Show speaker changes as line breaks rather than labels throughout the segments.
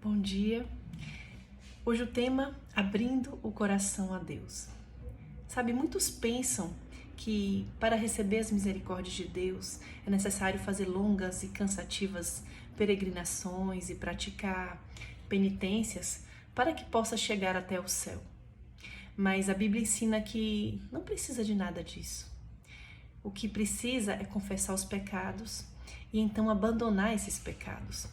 Bom dia. Hoje o tema abrindo o coração a Deus. Sabe, muitos pensam que para receber as misericórdias de Deus é necessário fazer longas e cansativas peregrinações e praticar penitências para que possa chegar até o céu. Mas a Bíblia ensina que não precisa de nada disso. O que precisa é confessar os pecados e então abandonar esses pecados.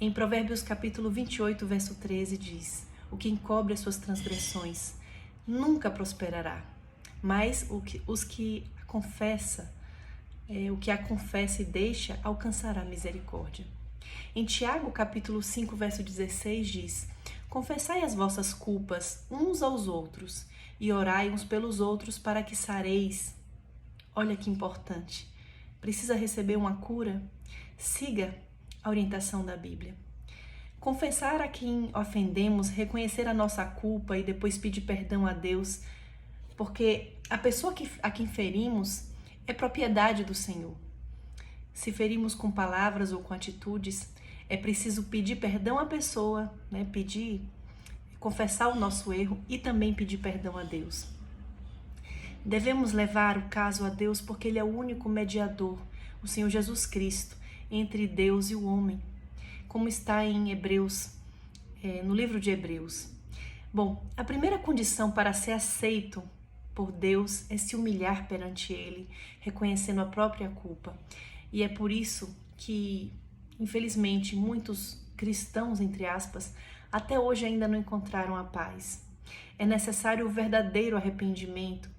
Em Provérbios capítulo 28, verso 13 diz: o que encobre as suas transgressões nunca prosperará, mas os que a confessa e deixa alcançará misericórdia. Em Tiago capítulo 5, verso 16 diz: confessai as vossas culpas uns aos outros e orai uns pelos outros para que sareis. Olha que importante. Precisa receber uma cura? Siga a orientação da Bíblia. Confessar a quem ofendemos, reconhecer a nossa culpa e depois pedir perdão a Deus, porque a pessoa a quem ferimos é propriedade do Senhor. Se ferimos com palavras ou com atitudes, é preciso pedir perdão à pessoa, confessar o nosso erro e também pedir perdão a Deus. Devemos levar o caso a Deus porque Ele é o único mediador, o Senhor Jesus Cristo, entre Deus e o homem, como está em Hebreus, no livro de Hebreus. Bom, a primeira condição para ser aceito por Deus é se humilhar perante Ele, reconhecendo a própria culpa. E é por isso que, infelizmente, muitos cristãos, entre aspas, até hoje ainda não encontraram a paz. É necessário o verdadeiro arrependimento,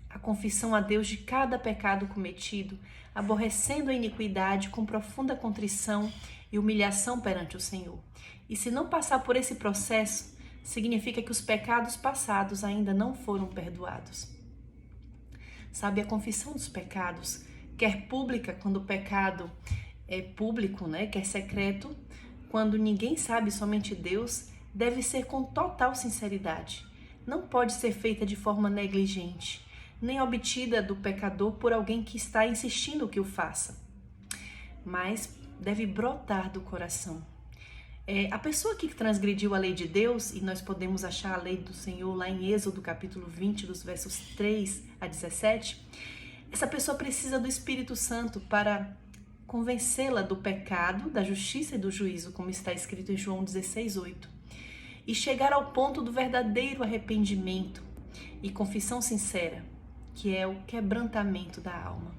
a confissão a Deus de cada pecado cometido, aborrecendo a iniquidade com profunda contrição e humilhação perante o Senhor. E se não passar por esse processo, significa que os pecados passados ainda não foram perdoados. Sabe, a confissão dos pecados, quer pública quando o pecado é público, quer secreto, quando ninguém sabe, somente Deus, deve ser com total sinceridade. Não pode ser feita de forma negligente, nem obtida do pecador por alguém que está insistindo que o faça, mas deve brotar do coração. A pessoa que transgrediu a lei de Deus, e nós podemos achar a lei do Senhor lá em Êxodo capítulo 20, dos versos 3 a 17, essa pessoa precisa do Espírito Santo para convencê-la do pecado, da justiça e do juízo, como está escrito em João 16, 8, e chegar ao ponto do verdadeiro arrependimento e confissão sincera, que é o quebrantamento da alma.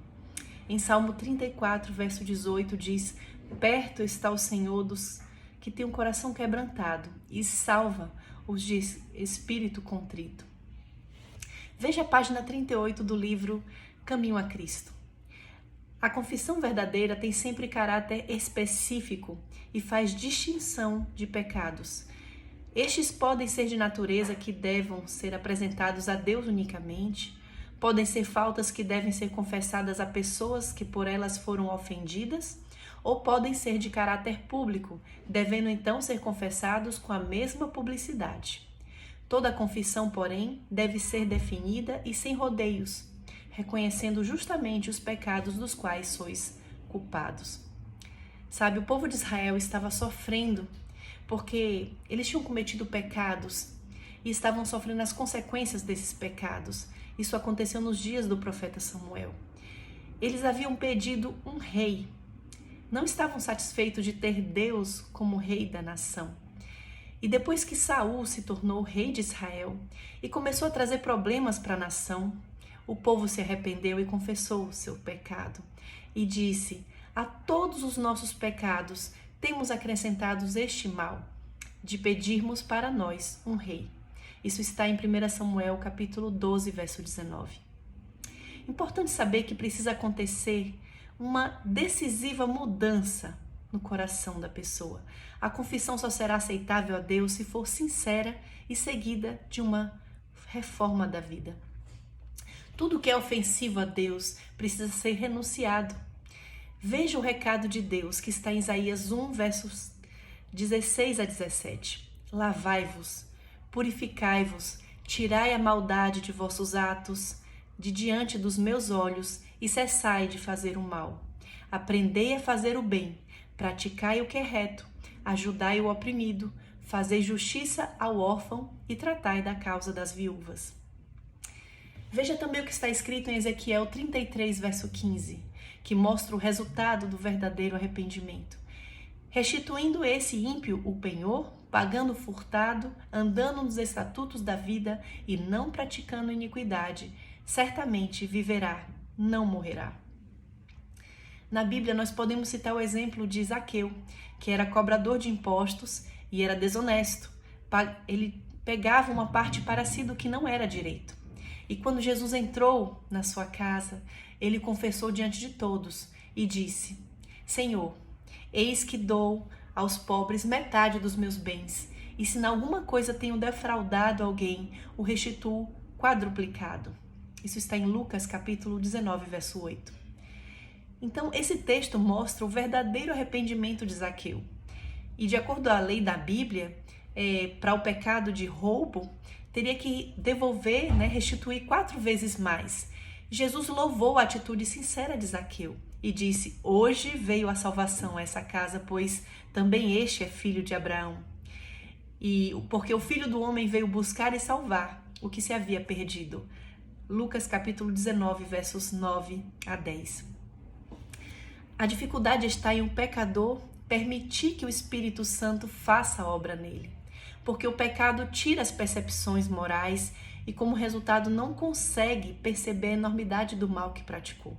Em Salmo 34, verso 18, diz: perto está o Senhor dos que têm um coração quebrantado e salva os de espírito contrito. Veja a página 38 do livro Caminho a Cristo. A confissão verdadeira tem sempre caráter específico e faz distinção de pecados. Estes podem ser de natureza que devam ser apresentados a Deus unicamente, podem ser faltas que devem ser confessadas a pessoas que por elas foram ofendidas, ou podem ser de caráter público, devendo então ser confessados com a mesma publicidade. Toda confissão, porém, deve ser definida e sem rodeios, reconhecendo justamente os pecados dos quais sois culpados. Sabe, o povo de Israel estava sofrendo porque eles tinham cometido pecados e estavam sofrendo as consequências desses pecados. Isso aconteceu nos dias do profeta Samuel. Eles haviam pedido um rei. Não estavam satisfeitos de ter Deus como rei da nação. E depois que Saul se tornou rei de Israel e começou a trazer problemas para a nação, o povo se arrependeu e confessou o seu pecado. E disse: a todos os nossos pecados temos acrescentados este mal, de pedirmos para nós um rei. Isso está em 1 Samuel capítulo 12, verso 19. Importante saber que precisa acontecer uma decisiva mudança no coração da pessoa. A confissão só será aceitável a Deus se for sincera e seguida de uma reforma da vida. Tudo que é ofensivo a Deus precisa ser renunciado. Veja o recado de Deus que está em Isaías 1, versos 16 a 17. Lavai-vos, purificai-vos, tirai a maldade de vossos atos de diante dos meus olhos e cessai de fazer o mal. Aprendei a fazer o bem, praticai o que é reto, ajudai o oprimido, fazei justiça ao órfão e tratai da causa das viúvas. Veja também o que está escrito em Ezequiel 33, verso 15, que mostra o resultado do verdadeiro arrependimento. Restituindo esse ímpio o penhor, pagando o furtado, andando nos estatutos da vida e não praticando iniquidade, certamente viverá, não morrerá. Na Bíblia nós podemos citar o exemplo de Zaqueu, que era cobrador de impostos e era desonesto. Ele pegava uma parte para si do que não era direito. E quando Jesus entrou na sua casa, ele confessou diante de todos e disse: Senhor, eis que dou aos pobres metade dos meus bens, e se em alguma coisa tenho defraudado alguém, o restituo quadruplicado. Isso está em Lucas capítulo 19, verso 8. Então, esse texto mostra o verdadeiro arrependimento de Zaqueu. E de acordo à lei da Bíblia, para o pecado de roubo, teria que devolver, restituir 4 vezes mais. Jesus louvou a atitude sincera de Zaqueu e disse: hoje veio a salvação a essa casa, pois também este é filho de Abraão. E porque o Filho do Homem veio buscar e salvar o que se havia perdido. Lucas capítulo 19, versos 9 a 10. A dificuldade está em um pecador permitir que o Espírito Santo faça a obra nele, porque o pecado tira as percepções morais e, como resultado, não consegue perceber a enormidade do mal que praticou.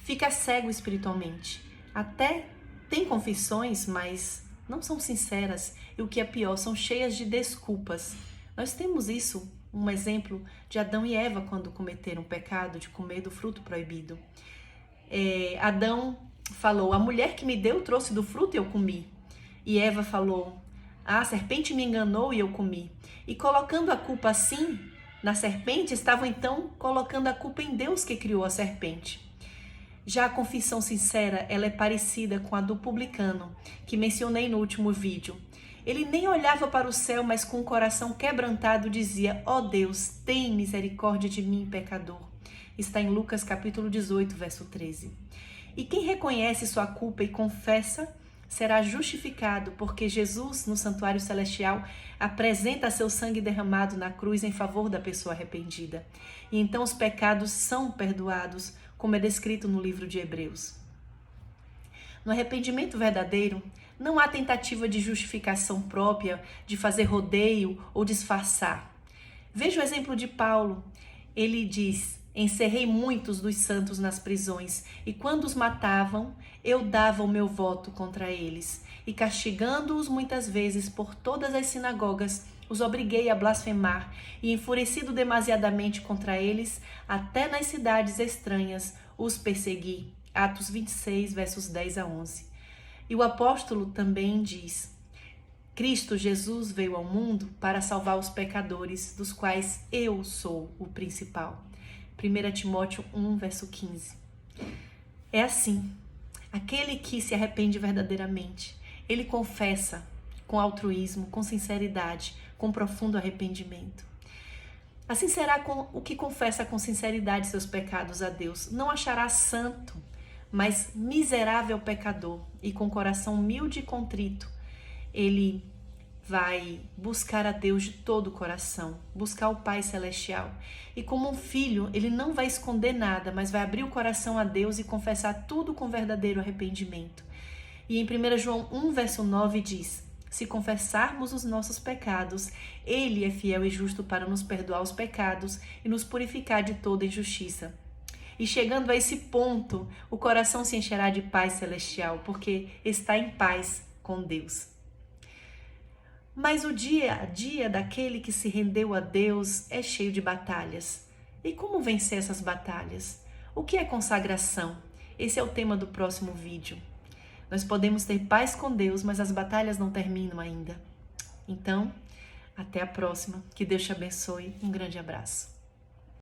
Fica cego espiritualmente. Até tem confissões, mas não são sinceras e, o que é pior, são cheias de desculpas. Nós temos isso, um exemplo de Adão e Eva quando cometeram o pecado de comer do fruto proibido. Adão falou: a mulher que me deu trouxe do fruto e eu comi. E Eva falou: a serpente me enganou e eu comi. E colocando a culpa assim na serpente, estavam então colocando a culpa em Deus que criou a serpente. Já a confissão sincera, ela é parecida com a do publicano, que mencionei no último vídeo. Ele nem olhava para o céu, mas com o coração quebrantado dizia: ó Deus, tem misericórdia de mim, pecador. Está em Lucas capítulo 18, verso 13. E quem reconhece sua culpa e confessa será justificado, porque Jesus, no santuário celestial, apresenta seu sangue derramado na cruz em favor da pessoa arrependida. E então os pecados são perdoados, como é descrito no livro de Hebreus. No arrependimento verdadeiro, não há tentativa de justificação própria, de fazer rodeio ou disfarçar. Veja o exemplo de Paulo. Ele diz: encerrei muitos dos santos nas prisões, e quando os matavam, eu dava o meu voto contra eles, e castigando-os muitas vezes por todas as sinagogas, os obriguei a blasfemar, e enfurecido demasiadamente contra eles, até nas cidades estranhas os persegui. Atos 26, versos 10 a 11. E o apóstolo também diz: Cristo Jesus veio ao mundo para salvar os pecadores, dos quais eu sou o principal. 1 Timóteo 1, verso 15. É assim, aquele que se arrepende verdadeiramente, ele confessa com altruísmo, com sinceridade, com profundo arrependimento. Assim será com o que confessa com sinceridade seus pecados a Deus. Não achará santo, mas miserável pecador, e com coração humilde e contrito, ele vai buscar a Deus de todo o coração, buscar o Pai Celestial. E como um filho, ele não vai esconder nada, mas vai abrir o coração a Deus e confessar tudo com verdadeiro arrependimento. E em 1 João 1, verso 9 diz: se confessarmos os nossos pecados, Ele é fiel e justo para nos perdoar os pecados e nos purificar de toda injustiça. E chegando a esse ponto, o coração se encherá de paz celestial, porque está em paz com Deus. Mas o dia a dia daquele que se rendeu a Deus é cheio de batalhas. E como vencer essas batalhas? O que é consagração? Esse é o tema do próximo vídeo. Nós podemos ter paz com Deus, mas as batalhas não terminam ainda. Então, até a próxima. Que Deus te abençoe. Um grande abraço.